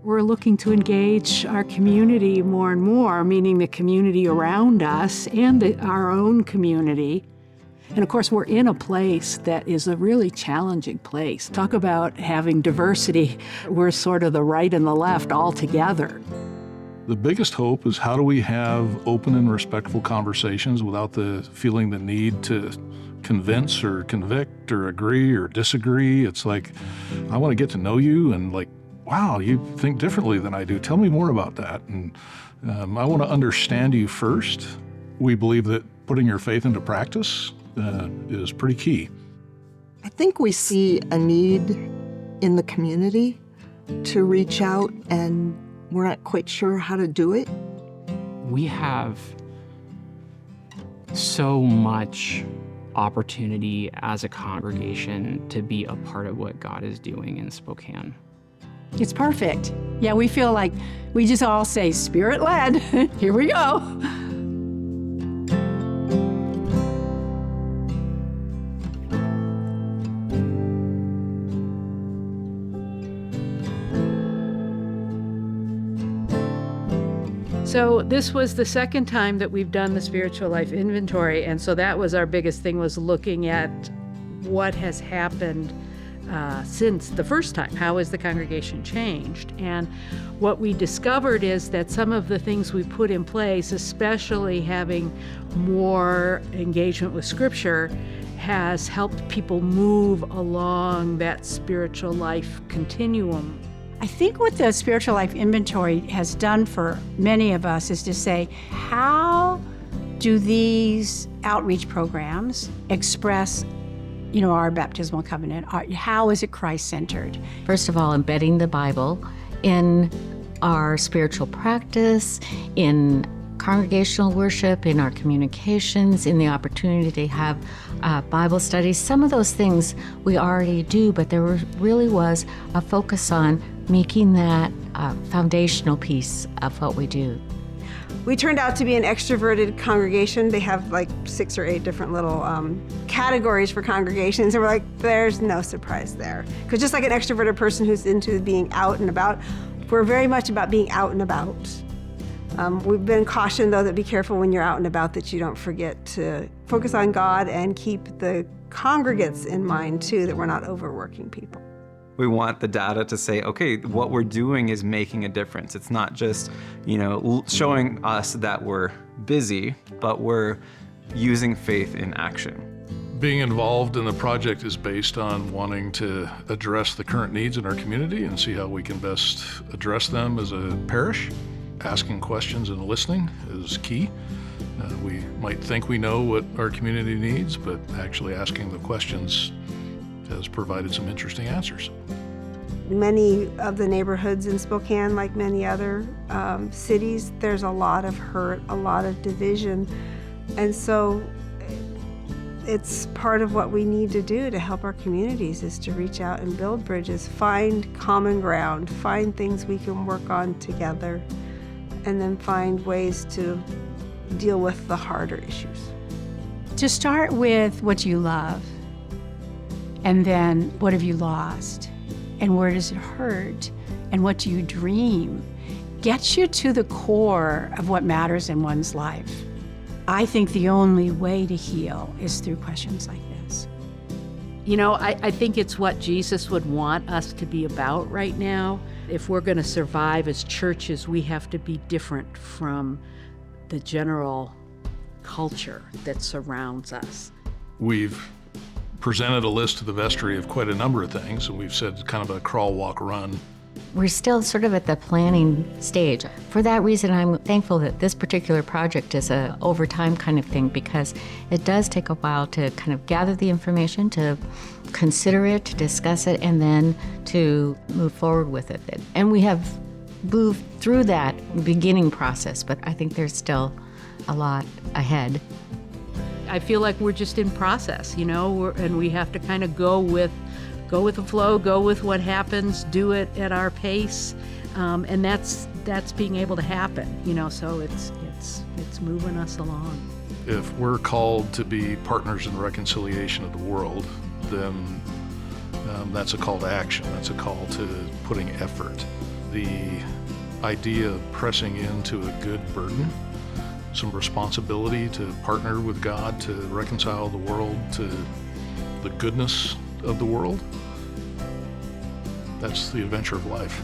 We're looking to engage our community more and more, meaning the community around us and our own community. And of course, we're in a place that is a really challenging place. Talk about having diversity. We're sort of the right and the left all together. The biggest hope is how do we have open and respectful conversations without the feeling the need to convince or convict or agree or disagree. It's like, I want to get to know you and like, wow, you think differently than I do. Tell me more about that. And I want to understand you first. We believe that putting your faith into practice is pretty key. I think we see a need in the community to reach out, and we're not quite sure how to do it. We have so much opportunity as a congregation to be a part of what God is doing in Spokane. It's perfect. Yeah, we feel like we just all say, Spirit-led. Here we go. So this was the second time that we've done the spiritual life inventory, and so that was our biggest thing, was looking at what has happened since the first time. How has the congregation changed? And what we discovered is that some of the things we put in place, especially having more engagement with Scripture, has helped people move along that spiritual life continuum. I think what the spiritual life inventory has done for many of us is to say, how do these outreach programs express, our baptismal covenant? How is it Christ-centered? First of all, embedding the Bible in our spiritual practice, in congregational worship, in our communications, in the opportunity to have Bible studies. Some of those things we already do, but there really was a focus on making that a foundational piece of what we do. We turned out to be an extroverted congregation. They have like 6 or 8 different little categories for congregations, and we're like, there's no surprise there. Because just like an extroverted person who's into being out and about, we're very much about being out and about. We've been cautioned, though, that be careful when you're out and about that you don't forget to focus on God and keep the congregants in mind, too, that we're not overworking people. We want the data to say, okay, what we're doing is making a difference. It's not just, showing us that we're busy, but we're using faith in action. Being involved in the project is based on wanting to address the current needs in our community and see how we can best address them as a parish. Asking questions and listening is key. We might think we know what our community needs, but actually asking the questions has provided some interesting answers. Many of the neighborhoods in Spokane, like many other cities, there's a lot of hurt, a lot of division. And so it's part of what we need to do to help our communities is to reach out and build bridges, find common ground, find things we can work on together, and then find ways to deal with the harder issues. To start with what you love, and then what have you lost, and where does it hurt, and what do you dream, gets you to the core of what matters in one's life. I think the only way to heal is through questions like this. I think it's what Jesus would want us to be about right now. If we're going to survive as churches, we have to be different from the general culture that surrounds us. We've presented a list to the vestry of quite a number of things, and we've said kind of a crawl, walk, run. We're still sort of at the planning stage. For that reason, I'm thankful that this particular project is a overtime kind of thing, because it does take a while to kind of gather the information, to consider it, to discuss it, and then to move forward with it. And we have moved through that beginning process, but I think there's still a lot ahead. I feel like we're just in process, and we have to kind of go with the flow, go with what happens, do it at our pace, and that's being able to happen, so it's moving us along. If we're called to be partners in the reconciliation of the world, then that's a call to action. That's a call to putting effort the idea of pressing into a good burden, some responsibility to partner with God to reconcile the world to the goodness of the world. That's the adventure of life.